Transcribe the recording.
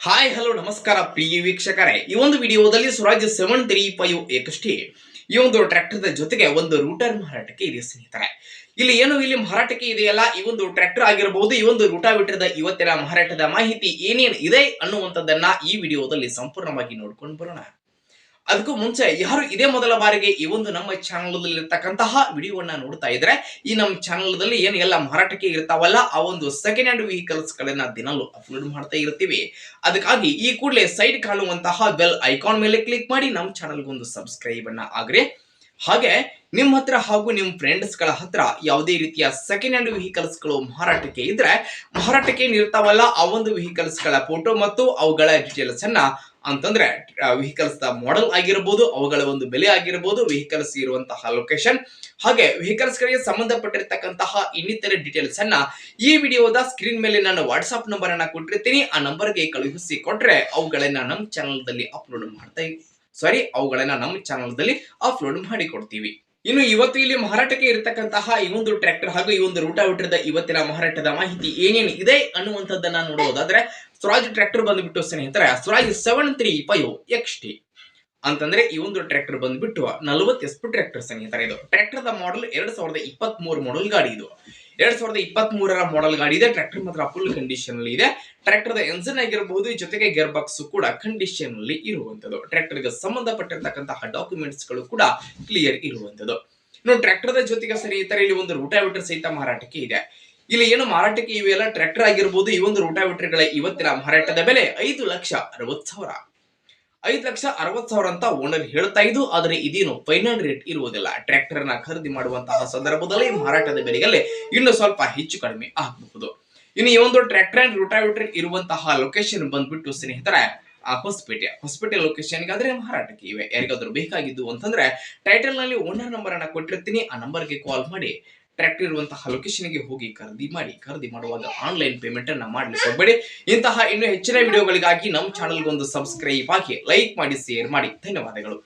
Hi hello ನಮಸ್ಕಾರ ಪ್ರಿಯ ವೀಕ್ಷಕರೇ, ಈ ಒಂದು ವಿಡಿಯೋದಲ್ಲಿ ಸ್ವರಾಜ್ 735 ಎಕ್ಸ್ಟಿ ಈ ಒಂದು ಟ್ರ್ಯಾಕ್ಟರ್ ಜೊತೆಗೆ ಒಂದು ರೂಟರ್ ಮಾರಾಟಕ್ಕೆ ಇದೆ ಸ್ನೇಹಿತರೆ. ಇಲ್ಲಿ ಮಾರಾಟಕ್ಕೆ ಇದೆಯಲ್ಲ, ಈ ಒಂದು ಟ್ರ್ಯಾಕ್ಟರ್ ಆಗಿರಬಹುದು, ಈ ಒಂದು ರೂಟಾವೇಟರ್ ಇವತ್ತಿನ ಮಾರಾಟದ ಮಾಹಿತಿ ಏನೇನು ಇದೆ ಅನ್ನುವಂಥದ್ದನ್ನ ಈ ವಿಡಿಯೋದಲ್ಲಿ ಸಂಪೂರ್ಣವಾಗಿ ನೋಡ್ಕೊಂಡು ಬರೋಣ. ಅದಕ್ಕೂ ಮುಂಚೆ ಯಾರು ಇದೇ ಮೊದಲ ಬಾರಿಗೆ ಈ ಒಂದು ನಮ್ಮ ಚಾನಲ್ ಇರತಕ್ಕಂತಹ ವಿಡಿಯೋವನ್ನ ನೋಡ್ತಾ ಇದ್ರೆ, ಈ ನಮ್ಮ ಚಾನಲ್ ದಲ್ಲಿ ಏನು ಎಲ್ಲ ಮಾರಾಟಕ್ಕೆ ಇರ್ತಾವಲ್ಲ ಆ ಒಂದು ಸೆಕೆಂಡ್ ಹ್ಯಾಂಡ್ ವೆಹಿಕಲ್ಸ್ ಗಳನ್ನ ದಿನಾಲೂ ಅಪ್ಲೋಡ್ ಮಾಡ್ತಾ ಇರ್ತೀವಿ. ಅದಕ್ಕಾಗಿ ಈ ಕೂಡಲೇ ಸೈಡ್ ಕಾಣುವಂತಹ ಬೆಲ್ ಐಕಾನ್ ಮೇಲೆ ಕ್ಲಿಕ್ ಮಾಡಿ ನಮ್ಮ ಚಾನಲ್ಗೆ ಒಂದು ಸಬ್ಸ್ಕ್ರೈಬ್ ಅನ್ನ ಆಗ್ರಿ. ಹಾಗೆ ನಿಮ್ಮ ಹತ್ರ ಹಾಗೂ ನಿಮ್ಮ ಫ್ರೆಂಡ್ಸ್ ಗಳ ಹತ್ರ ಯಾವುದೇ ರೀತಿಯ ಸೆಕೆಂಡ್ ಹ್ಯಾಂಡ್ ವೆಹಿಕಲ್ಸ್ ಗಳು ಮಾರಾಟಕ್ಕೆ ಇದ್ರೆ, ಮಾರಾಟಕ್ಕೆ ಇರ್ತಾವಲ್ಲ ಆ ಒಂದು ವೆಹಿಕಲ್ಸ್ ಗಳ ಫೋಟೋ ಮತ್ತು ಅವುಗಳ ಡೀಟೇಲ್ಸ್ ಅನ್ನ ಅಂತಂದ್ರೆ ವೆಹಿಕಲ್ಸ್ ಮಾಡೆಲ್ ಆಗಿರಬಹುದು, ಅವುಗಳ ಒಂದು ಬೆಲೆ ಆಗಿರಬಹುದು, ವೆಹಿಕಲ್ಸ್ ಇರುವಂತಹ ಲೊಕೇಶನ್, ಹಾಗೆ ವೆಹಿಕಲ್ಸ್ ಗಳಿಗೆ ಸಂಬಂಧಪಟ್ಟಿರ್ತಕ್ಕಂತಹ ಇನ್ನಿತರ ಡೀಟೇಲ್ಸ್ ಅನ್ನ ಈ ವಿಡಿಯೋದ ಸ್ಕ್ರೀನ್ ಮೇಲೆ ನಾನು ವಾಟ್ಸ್ಆಪ್ ನಂಬರ್ ಅನ್ನ ಕೊಟ್ಟಿರ್ತೀನಿ. ಆ ನಂಬರ್ಗೆ ಕಳುಹಿಸಿ ಕೊಟ್ರೆ ಅವುಗಳನ್ನ ನಮ್ಮ ಚಾನಲ್ ದಲ್ಲಿ ಅಪ್ಲೋಡ್ ಮಾಡಿ ಕೊಡ್ತೀವಿ. ಇನ್ನು ಇವತ್ತು ಇಲ್ಲಿ ಮಾರಾಟಕ್ಕೆ ಇರತಕ್ಕಂತಹ ಈ ಒಂದು ಟ್ರ್ಯಾಕ್ಟರ್ ಹಾಗೂ ಈ ಒಂದು ರೂಟಾವೇಟರ್ ಇವತ್ತಿನ ಮಾರಾಟದ ಮಾಹಿತಿ ಏನೇನು ಇದೆ ಅನ್ನುವಂಥದ್ದನ್ನ ನೋಡೋದಾದ್ರೆ, ಸ್ವರಾಜ್ ಟ್ರ್ಯಾಕ್ಟರ್ ಬಂದ್ಬಿಟ್ಟು ಸ್ನೇಹಿತರೆ ಸ್ವರಾಜ್ 735 XT ಅಂತಂದ್ರೆ ಈ ಒಂದು ಟ್ರ್ಯಾಕ್ಟರ್ ಬಂದ್ಬಿಟ್ಟು 40 SP ಟ್ರ್ಯಾಕ್ಟರ್ ಸ್ನೇಹಿತರೆ. ಇದು ಟ್ರ್ಯಾಕ್ಟರ್ ದ ಮಾಡೆಲ್ 2023 ಮಾಡೆಲ್ ಗಾಡಿ. ಇದು 2023ರ ಮಾಡೆಲ್ ಗಾಡಿ ಇದೆ. ಟ್ರ್ಯಾಕ್ಟರ್ ಮಾತ್ರ ಫುಲ್ ಕಂಡೀಷನ್ ಅಲ್ಲಿ ಇದೆ. ಟ್ರ್ಯಾಕ್ಟರ್ ದ ಎಂಜಿನ್ ಆಗಿರಬಹುದು, ಜೊತೆಗೆ ಗೇರ್ ಬಾಕ್ಸ್ ಕೂಡ ಕಂಡೀಷನ್ ಅಲ್ಲಿ ಇರುವಂತದ್ದು. ಟ್ರ್ಯಾಕ್ಟರ್ ಗೆ ಸಂಬಂಧಪಟ್ಟಿರ್ತಕ್ಕಂತಹ ಡಾಕ್ಯುಮೆಂಟ್ಸ್ ಗಳು ಕೂಡ ಕ್ಲಿಯರ್ ಇರುವಂತದ್ದು. ಇನ್ನು ಟ್ರ್ಯಾಕ್ಟರ್ ದ ಜೊತೆಗೆ ಸ್ನೇಹಿತರೆ ಇಲ್ಲಿ ಒಂದು ರೂಟಾವೇಟರ್ ಸಹಿತ ಮಾರಾಟಕ್ಕೆ ಇದೆ. ಇಲ್ಲಿ ಏನು ಮಾರಾಟಕ್ಕೆ ಇವೆಲ್ಲ ಟ್ರ್ಯಾಕ್ಟರ್ ಆಗಿರಬಹುದು, ಈ ಒಂದು ರೂಟಾವೇಟರ್ ಗಳ ಇವತ್ತಿನ ಮಾರಾಟದ ಬೆಲೆ 5,60,000. 5,60,000 ಅಂತ ಓನರ್ ಹೇಳ್ತಾ ಇದ್ದು, ಆದರೆ ಇದೇನು ಫೈನಲ್ ರೇಟ್ ಇರುವುದಿಲ್ಲ. ಟ್ರ್ಯಾಕ್ಟರ್ ನ ಖರೀದಿ ಮಾಡುವಂತಹ ಸಂದರ್ಭದಲ್ಲಿ ಮಾರಾಟದ ಬೆಲೆಯಲ್ಲಿ ಇನ್ನು ಸ್ವಲ್ಪ ಹೆಚ್ಚು ಕಡಿಮೆ ಆಗಬಹುದು. ಇನ್ನು ಈ ಒಂದು ಟ್ರ್ಯಾಕ್ಟರ್ ಅಂಡ್ ರೂಟಾವೇಟರ್ ಇರುವಂತಹ ಲೊಕೇಶನ್ ಬಂದ್ಬಿಟ್ಟು ಸ್ನೇಹಿತರೆ ಹೊಸಪೇಟೆ ಲೊಕೇಶನ್ ಗಾದ್ರೆ ಮಾರಾಟಕ್ಕೆ ಇವೆ. ಯಾರಿಗಾದ್ರೂ ಬೇಕಾಗಿದ್ದು ಅಂತಂದ್ರೆ ಟೈಟಲ್ ನಲ್ಲಿ ಓನರ್ ನಂಬರ್ ಅನ್ನ ಕೊಟ್ಟಿರ್ತೀನಿ. ಆ ನಂಬರ್ಗೆ ಕಾಲ್ ಮಾಡಿ ಟ್ರ್ಯಾಕ್ಟರ್ ಇರುವಂತಹ ಲೊಕೇಶನ್ ಗೆ ಹೋಗಿ ಖರೀದಿ ಮಾಡುವಾಗ ಆನ್ಲೈನ್ ಪೇಮೆಂಟ್ ಅನ್ನ ಮಾಡ್ಲಿಕ್ಕೆ ಹೋಗಬೇಡಿ. ಇಂತಹ ಇನ್ನೂ ಹೆಚ್ಚಿನ ವಿಡಿಯೋಗಳಿಗಾಗಿ ನಮ್ಮ ಚಾನಲ್ಗೆ ಒಂದು ಸಬ್ಸ್ಕ್ರೈಬ್ ಆಗಿ ಲೈಕ್ ಮಾಡಿ, ಶೇರ್ ಮಾಡಿ. ಧನ್ಯವಾದಗಳು.